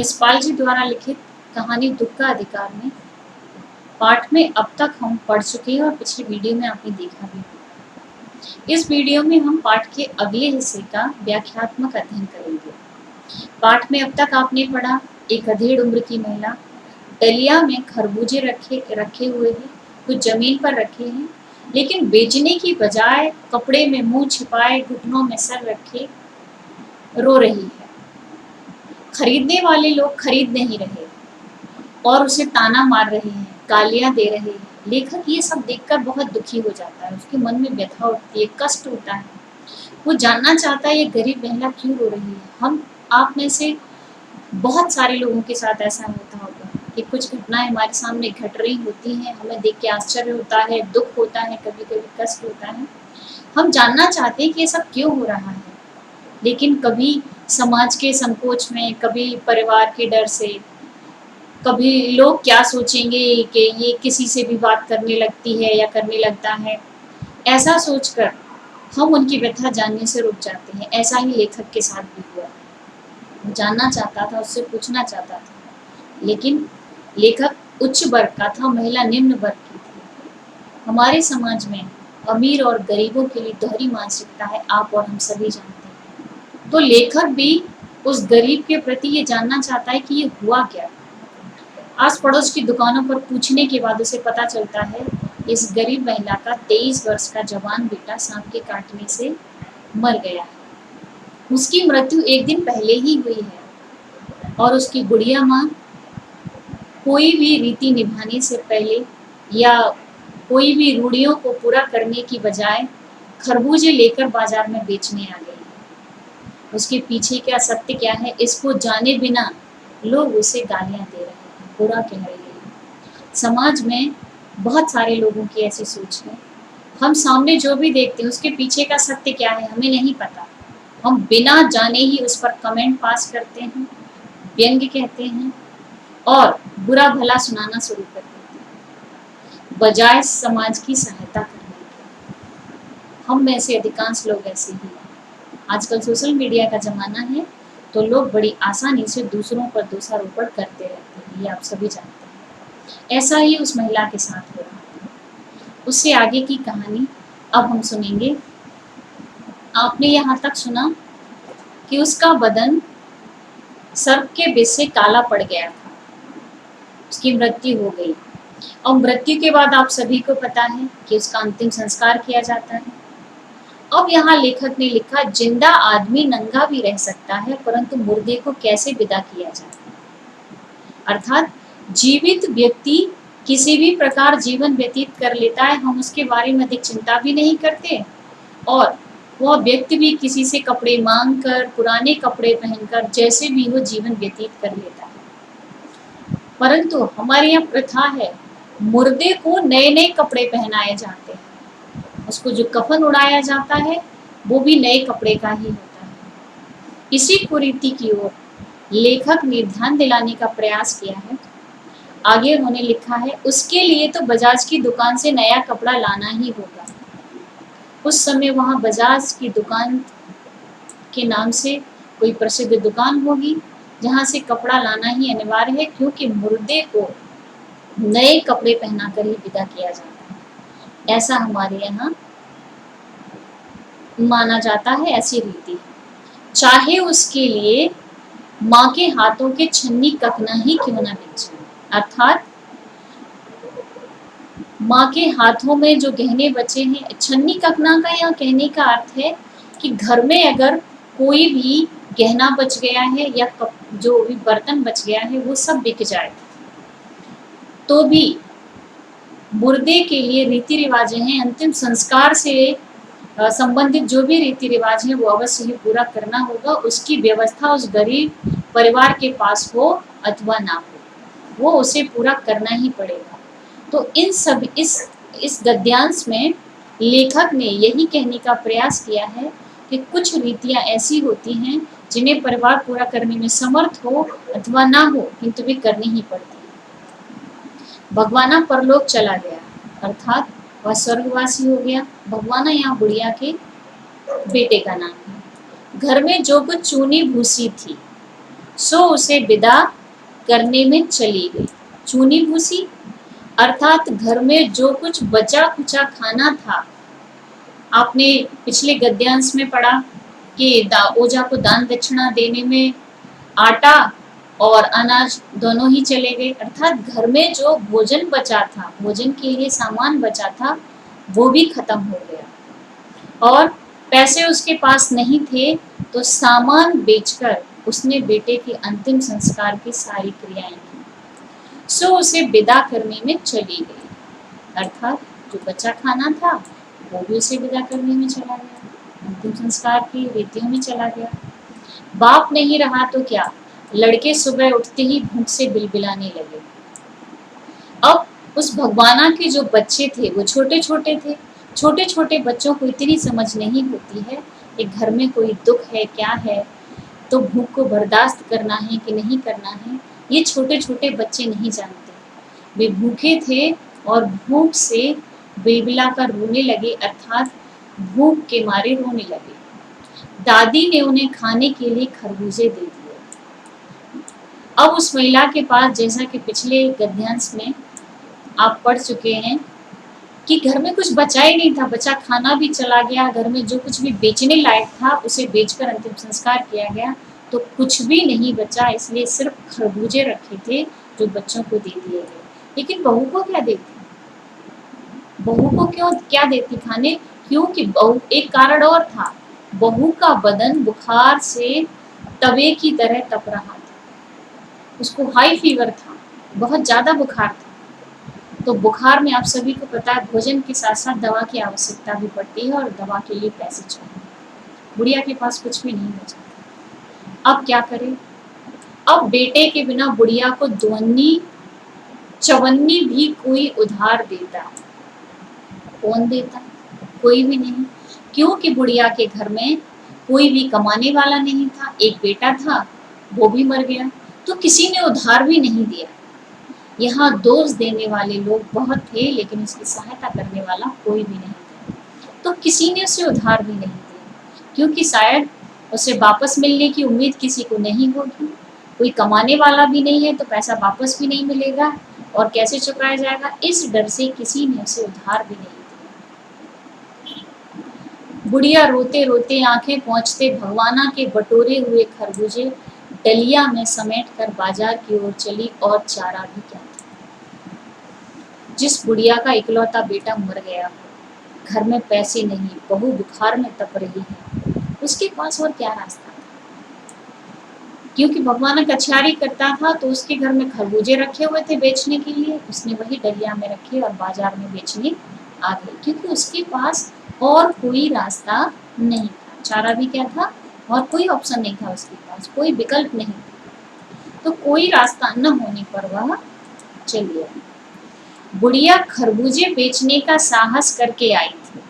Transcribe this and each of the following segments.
यशपाल जी द्वारा लिखित कहानी दुख का अधिकार में पाठ में अब तक हम पढ़ चुके हैं और पिछली वीडियो में आपने देखा भी होगा। इस वीडियो में हम पाठ के अगले हिस्से का व्याख्यात्मक अध्ययन करेंगे। पाठ में अब तक आपने पढ़ा एक अधेड़ उम्र की महिला डलिया में खरबूजे रखे रखे हुए हैं, कुछ जमीन पर रखे हैं, लेकिन बेचने की बजाय कपड़े में मुंह छिपाए घुटनों में सर रखे रो रही है। खरीदने वाले लोग खरीद नहीं रहे और उसे ताना मार रहे हैं, गालियां दे रहे हैं। लेखक ये सब देखकर बहुत दुखी हो जाता है, उसके मन में व्यथा उठती है, कष्ट होता है। वो जानना चाहता है ये गरीब महिला क्यों रो रही है। हम आप में से बहुत सारे लोगों के साथ ऐसा होता होगा कि कुछ घटनाएं हमारे सामने घट रही होती हैं, हमें देख के आश्चर्य होता है, दुख होता है, कभी कभी कष्ट होता है। हम जानना चाहते हैं कि ये सब क्यों हो रहा है, लेकिन कभी समाज के संकोच में, कभी परिवार के डर से, कभी लोग क्या सोचेंगे कि ये किसी से भी बात करने लगती है या करने लगता है, ऐसा सोचकर हम उनकी व्यथा जानने से रुक जाते हैं। ऐसा ही लेखक के साथ भी हुआ। वो जानना चाहता था, उससे पूछना चाहता था, लेकिन लेखक उच्च वर्ग का था, महिला निम्न वर्ग की थी। हमारे समाज में अमीर और गरीबों के लिए दोहरी मानसिकता है, आप और हम सभी जानते हैं। तो लेखक भी उस गरीब के प्रति ये जानना चाहता है कि ये हुआ क्या। आस पड़ोस की दुकानों पर पूछने के बाद उसे पता चलता है इस गरीब महिला का 23 वर्ष का जवान बेटा सांप के काटने से मर गया है। उसकी मृत्यु एक दिन पहले ही हुई है और उसकी गुड़िया माँ कोई भी रीति निभाने से पहले या कोई भी रूढ़ियों को पूरा करने की बजाय खरबूजे लेकर बाजार में बेचने आ गई है। उसके पीछे क्या सत्य क्या है, इसको जाने बिना लोग उसे गालियां दे रहे हैं, बुरा कह रहे हैं। समाज में बहुत सारे लोगों की ऐसी सोच है। हम सामने जो भी देखते हैं उसके पीछे का सत्य क्या है हमें नहीं पता। हम बिना जाने ही उस पर कमेंट पास करते हैं, व्यंग्य कहते हैं और बुरा भला सुनाना शुरू कर देते हैं, बजाय समाज की सहायता करने के। हम में से अधिकांश लोग ऐसे ही हैं। आजकल सोशल मीडिया का ज़माना है, तो लोग बड़ी आसानी से दूसरों पर दोषारोपण करते रहते हैं, ये आप सभी जानते हैं। ऐसा ही उस महिला के साथ हो रहा था। उससे आगे की कहानी अब हम सुनेंगे। आपने यहाँ तक सुना कि उसका बदन सर्प के विष से काला पड़ गया था, उसकी मृत्यु हो गई और मृत्यु के बाद आप सभी को पता है कि उसका अंतिम संस्कार किया जाता है। अब यहाँ लेखक ने लिखा, जिंदा आदमी नंगा भी रह सकता है, परंतु मुर्दे को कैसे विदा किया जाए। अर्थात जीवित व्यक्ति किसी भी प्रकार जीवन व्यतीत कर लेता है, हम उसके बारे में अधिक चिंता भी नहीं करते और वह व्यक्ति भी किसी से कपड़े मांग कर, पुराने कपड़े पहनकर, जैसे भी वो जीवन व्यतीत कर लेता है। परंतु हमारे यहाँ प्रथा है, मुर्दे को नए नए कपड़े पहनाए जाते हैं, उसको जो कफन उड़ाया जाता है वो भी नए कपड़े का ही होता है। इसी कुरीति की ओर लेखक ने ध्यान दिलाने का प्रयास किया है। आगे उन्होंने लिखा है, उसके लिए तो बजाज की दुकान से नया कपड़ा लाना ही होगा। उस समय वहां बजाज की दुकान के नाम से कोई प्रसिद्ध दुकान होगी जहां से कपड़ा लाना ही अनिवार्य है, क्योंकि मुर्दे को नए कपड़े पहनाकर ही विदा किया जाता है। ऐसा हमारे यहाँ माना जाता है, ऐसी रीति, चाहे उसके लिए माँ के हाथों के छन्नी ककना ही क्यों ना बिक जाए। अर्थात माँ के हाथों में जो गहने बचे हैं, छन्नी ककना का यहाँ कहने का अर्थ है कि घर में अगर कोई भी गहना बच गया है या जो भी बर्तन बच गया है वो सब बिक जाए, तो भी मुर्दे के लिए रीति रिवाजें हैं, अंतिम संस्कार से संबंधित जो भी रीति रिवाज है वो अवश्य ही पूरा करना होगा। उसकी व्यवस्था उस गरीब परिवार के पास हो अथवा ना हो, वो उसे पूरा करना ही पड़ेगा। तो इस गद्यांश में लेखक ने यही कहने का प्रयास किया है कि कुछ रीतियां ऐसी होती हैं जिन्हें परिवार पूरा करने में समर्थ हो अथवा ना हो, किंतु वे करनी ही पड़ती है। भगवाना परलोक चला गया, अर्थात वह स्वर्गवासी हो गया। भगवाना यहाँ बुढ़िया के बेटे का नाम है। घर में जो कुछ चूनी भूसी थी सो उसे विदा करने में चली गई। चूनी भूसी अर्थात घर में जो कुछ बचा खुचा खाना था, आपने पिछले गद्यांश में पढ़ा कि ओझा को दान दक्षिणा देने में आटा और अनाज दोनों ही चले गए, अर्थात घर में जो भोजन बचा था, भोजन के लिए सामान बचा था, वो भी खत्म हो गया और पैसे उसके पास नहीं थे, तो सामान बेचकर उसने बेटे के अंतिम संस्कार की सारी क्रियाएं की। सो उसे विदा करने में चली गई, अर्थात जो बचा खाना था वो भी उसे विदा करने में चला गया, अंतिम संस्कार की रीतियों में चला गया। बाप नहीं रहा तो क्या, लड़के सुबह उठते ही भूख से बिलबिलाने लगे। अब उस भगवाना के जो बच्चे थे वो छोटे छोटे थे। छोटे छोटे बच्चों को इतनी समझ नहीं होती है कि घर में कोई दुख है, क्या है, तो भूख को बर्दाश्त करना है कि नहीं करना है, ये छोटे छोटे बच्चे नहीं जानते। वे भूखे थे और भूख से बिलबिला कर रोने लगे, अर्थात भूख के मारे रोने लगे। दादी ने उन्हें खाने के लिए खरबूजे दे दिए। अब उस महिला के पास, जैसा कि पिछले गद्यांश में आप पढ़ चुके हैं, कि घर में कुछ बचा ही नहीं था, बचा खाना भी चला गया, घर में जो कुछ भी बेचने लायक था उसे बेचकर अंतिम संस्कार किया गया, तो कुछ भी नहीं बचा, इसलिए सिर्फ खरबूजे रखे थे जो बच्चों को दे दिए गए। लेकिन बहू को क्या देती, बहू को क्यों क्या देती खाने, क्योंकि बहू, एक कारण और था, बहू का बदन बुखार से तवे की तरह तप रहा था, उसको हाई फीवर था, बहुत ज्यादा बुखार था। तो बुखार में आप सभी को पता है भोजन के साथ साथ दवा की आवश्यकता भी पड़ती है और दवा के लिए पैसे चाहिए। बुढ़िया के पास कुछ भी नहीं बचा, अब क्या करे। अब बेटे के बिना बुढ़िया को दोन्नी चवन्नी भी कोई उधार देता, कौन देता, कोई भी नहीं, क्योंकि बुढ़िया के घर में कोई भी कमाने वाला नहीं था, एक बेटा था वो भी मर गया, तो किसी ने उधार भी नहीं दिया। यहाँ दोष देने वाले लोग बहुत थे, लेकिन उसकी सहायता करने वाला कोई भी नहीं था, तो किसी ने उसे उधार भी नहीं दिया, क्योंकि शायद उसे वापस मिलने की उम्मीद किसी को नहीं होगी, कोई कमाने वाला भी नहीं है, तो पैसा वापस भी नहीं मिलेगा और कैसे चुकाया जाएगा, इस डर से किसी ने उसे उधार भी नहीं दिया। बुढ़िया रोते रोते आंखें पहुंचते भगवाना के बटोरे हुए खरबूजे डलिया में समेट कर बाजार की ओर चली, और चारा भी क्या था। जिस बुढ़िया का इकलौता बेटा मर गया, घर में पैसे नहीं, बहू बुखार में तप रही है, उसके पास और क्या रास्ता था, क्योंकि भगवान कछारी करता था, तो उसके घर में खरबूजे रखे हुए थे बेचने के लिए, उसने वही डलिया में रखे और बाजार में बेचने आ गई, क्योंकि उसके पास और कोई रास्ता नहीं था, चारा भी क्या था और कोई ऑप्शन नहीं था, उसके पास कोई विकल्प नहीं था, तो कोई रास्ता न होने पर वह चली आई। बुढ़िया खरबूजे बेचने का साहस करके आई थी,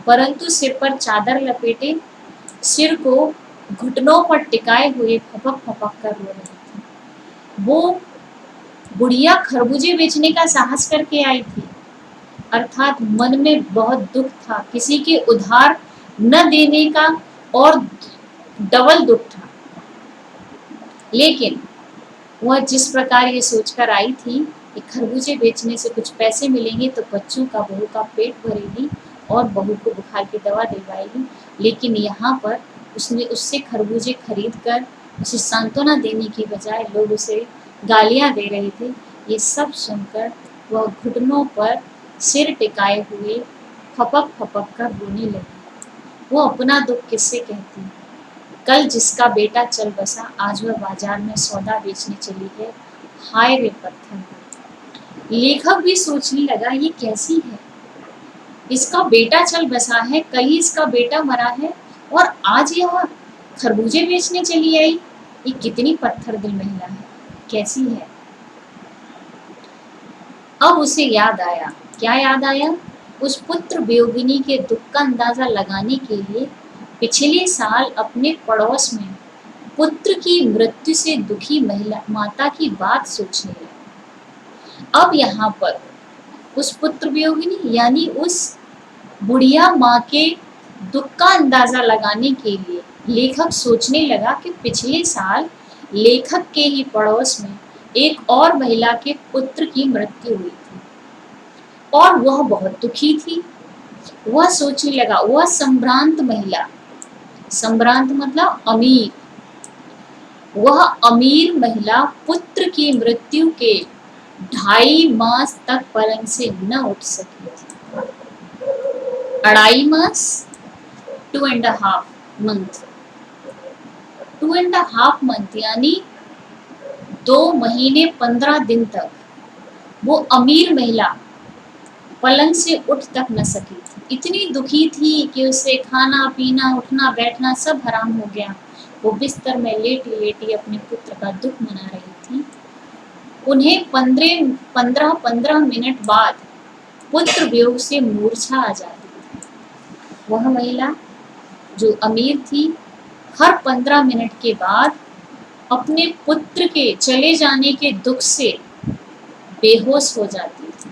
परंतु सिर पर चादर लपेटे, सिर को घुटनों पर टिकाए हुए फपक फपक कर रो रही थी। वो बुढ़िया खरबूजे बेचने का साहस करके आई थी, अर्थात मन में बहुत दुख था, किसी के उधार न देने का और डबल दुख था। लेकिन वह जिस प्रकार ये सोचकर आई थी कि खरबूजे बेचने से कुछ पैसे मिलेंगे तो बच्चों का, बहू का पेट भरेगी और बहू को बुखार की दवा दिलवाएगी, लेकिन यहाँ पर उसने उससे खरबूजे खरीद कर उसे सांत्वना देने की बजाय लोग उसे गालियाँ दे रहे थे। ये सब सुनकर वह घुटनों पर सिर टिकाए हुए फपक फपक कर रोने लगी। वो अपना दुख किससे कहती, कल जिसका बेटा चल बसा, आज वह बाजार में सौदा बेचने चली है, हाय रे पत्थर। लेखक भी सोचने लगा ये कैसी है, इसका बेटा चल बसा है, कल ही इसका बेटा मरा है और आज यह खरबूजे बेचने चली आई, ये कितनी पत्थर दिल महिला है, कैसी है। अब उसे याद आया, क्या याद आया, उस पुत्र वियोगिनी के दुख का अंदाजा लगाने के लिए पिछले साल अपने पड़ोस में पुत्र की मृत्यु से दुखी महिला माता की बात सोचने लगा। अब यहाँ पर उस पुत्र वियोगिनी यानी उस बुढ़िया माँ के दुख का अंदाजा लगाने के लिए लेखक सोचने लगा कि पिछले साल लेखक के ही पड़ोस में एक और महिला के पुत्र की मृत्यु हुई थी और वह बहुत दुखी थी। वह सोचने लगा, वह संभ्रांत महिला, संभ्रांत मतलब अमीर, वह अमीर महिला पुत्र की मृत्यु के 2.5 मास तक पलंग से न उठ सकी थी। 2.5 मास, 2.5 मंथ, 2.5 मंथ यानी 2 महीने 15 दिन तक वो अमीर महिला पलंग से उठ तक न सकी थी। इतनी दुखी थी कि उसे खाना पीना उठना बैठना सब हराम हो गया। वो बिस्तर में लेटी लेटी अपने पुत्र का दुख मना रही थी। उन्हें 15 मिनट बाद पुत्र वियोग से मूर्छा आ जाती थी। वह महिला जो अमीर थी हर 15 मिनट के बाद अपने पुत्र के चले जाने के दुख से बेहोश हो जाती थी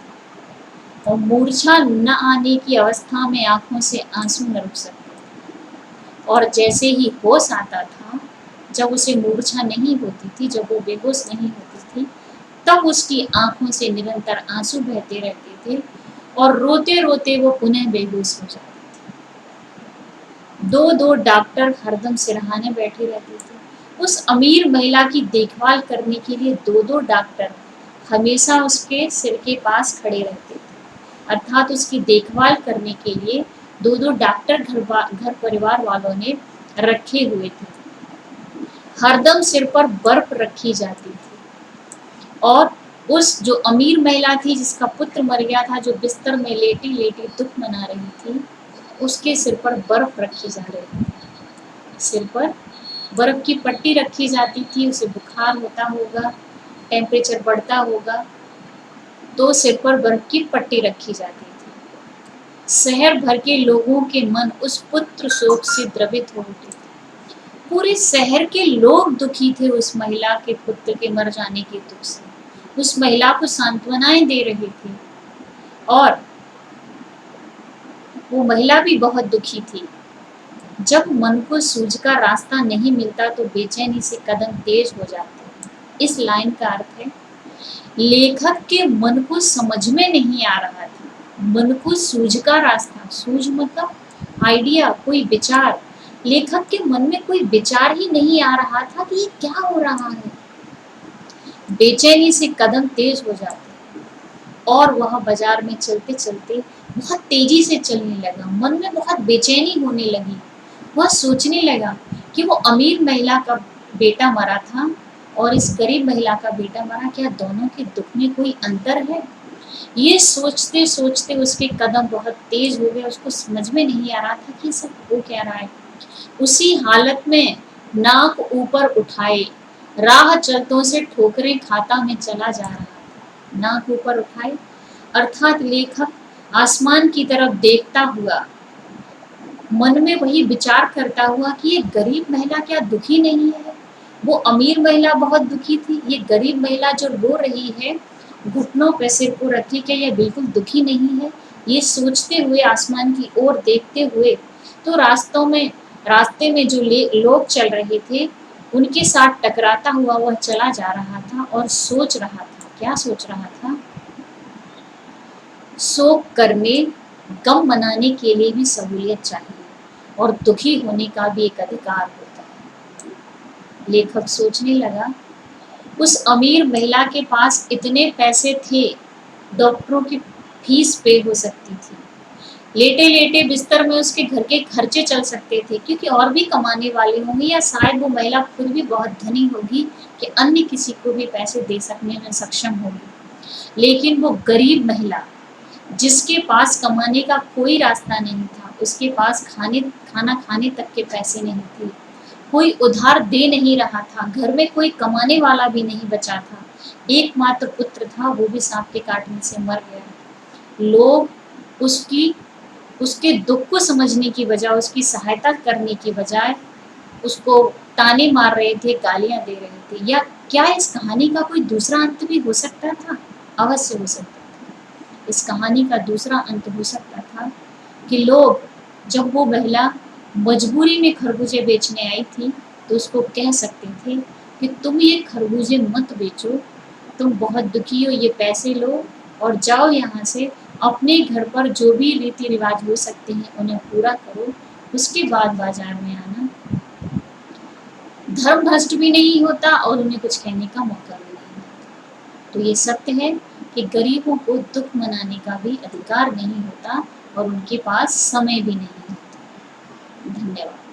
और मूर्छा न आने की अवस्था में आंखों से आंसू न रुक सकते। और जैसे ही होश आता था, जब उसे मूर्छा नहीं होती थी, जब वो बेहोश नहीं होती थी, तब उसकी आंखों से निरंतर आंसू बहते रहते थे और रोते रोते वो पुनः बेहोश हो जाती थी। दो दो डॉक्टर हरदम सिरहाने बैठे रहते थे। उस अमीर महिला की देखभाल करने के लिए दो दो डॉक्टर हमेशा उसके सिर के पास खड़े रहते थे, अर्थात उसकी देखभाल करने के लिए दो दो डॉक्टर घर परिवार वालों ने रखे हुए थे। हरदम सिर पर बर्फ रखी जाती थी और उस जो अमीर महिला थी जिसका पुत्र मर गया था, जो बिस्तर में लेटी लेटी दुख मना रही थी, उसके सिर पर बर्फ रखी जा रही थी। सिर पर बर्फ की पट्टी रखी जाती थी। उसे बुखार होता होगा, टेम्परेचर बढ़ता होगा, तो सिर पर बर्फ की पट्टी रखी जाती थी। शहर भर के लोगों के मन उस पुत्र शोक से द्रवित हो उठे थे। पूरे शहर के लोग दुखी थे उस महिला के पुत्र के मर जाने के दुख से। उस महिला को सांत्वनाएं दे रहे थे और वो महिला भी बहुत दुखी थी। जब मन को सूझ का रास्ता नहीं मिलता तो बेचैनी से कदम तेज हो जाते हैं। इस लाइन का अर्थ है, लेखक के मन को समझ में नहीं आ रहा था। मन को सूझ का रास्ता, सूझ मतलब आइडिया, कोई विचार। लेखक के मन में कोई विचार ही नहीं आ रहा था कि ये क्या हो रहा है। बेचैनी से कदम तेज हो जाते और वह बाजार में चलते चलते बहुत तेजी से चलने लगा। मन में बहुत बेचैनी होने लगी। वह सोचने लगा कि वो अमीर महिला का बेटा मरा था और इस गरीब महिला का बेटा मरा, क्या दोनों के दुख में कोई अंतर है? ये सोचते सोचते उसके कदम बहुत तेज हो गए। उसको समझ में नहीं आ रहा था कि सब हो क्या रहा है। उसी हालत में नाक ऊपर उठाए राह चलतों से ठोकरें खाता में चला जा रहा था। नाक ऊपर उठाए अर्थात लेखक आसमान की तरफ देखता हुआ मन में वही विचार करता हुआ कि ये गरीब महिला क्या दुखी नहीं है? वो अमीर महिला बहुत दुखी थी, ये गरीब महिला जो रो रही है घुटनों पे सिर को रखे, क्या ये बिल्कुल दुखी नहीं है? ये सोचते हुए आसमान की ओर देखते हुए तो रास्ते में जो लोग चल रहे थे उनके साथ टकराता हुआ वह चला जा रहा था और सोच रहा था। क्या सोच रहा था? शोक करने, गम मनाने के लिए भी सहूलियत चाहिए और दुखी होने का भी एक अधिकार होता है। लेखक सोचने लगा, उस अमीर महिला के पास इतने पैसे थे, डॉक्टरों की फीस पे हो सकती थी, लेटे लेटे बिस्तर में उसके घर के खर्चे चल सकते थे, क्योंकि और भी कमाने वाले होंगे या शायद वो महिला खुद भी बहुत धनी होगी कि अन्य किसी को भी पैसे दे सकने में सक्षम होगी। लेकिन वो गरीब महिला जिसके पास कमाने का कोई रास्ता नहीं था, उसके पास खाना खाने तक के पैसे नहीं थे, कोई उधार दे नहीं रहा था, घर में कोई कमाने वाला भी नहीं बचा था, एकमात्र पुत्र था, वो भी सांप के काटने से मर गया। लोग उसके दुख को समझने की बजाय, उसकी सहायता करने की बजाय उसको ताने मार रहे थे, गालियां दे रहे थे। या क्या इस कहानी का कोई दूसरा अंत भी हो सकता था? अवश्य हो सकता था। इस कहानी का दूसरा अंत हो सकता था कि लोग, जब वो महिला मजबूरी में खरबूजे बेचने आई थी, तो उसको कह सकते थे कि तुम ये खरबूजे मत बेचो, तुम बहुत दुखी हो, ये पैसे लो और जाओ यहाँ से, अपने घर पर जो भी रीति रिवाज हो सकते हैं उन्हें पूरा करो, उसके बाद बाजार में आना। धर्म भ्रष्ट भी नहीं होता और उन्हें कुछ कहने का मौका भी नहीं मिलता। तो ये सत्य है कि गरीबों को दुख मनाने का भी अधिकार नहीं होता और उनके पास समय भी नहीं होता। धन्यवाद।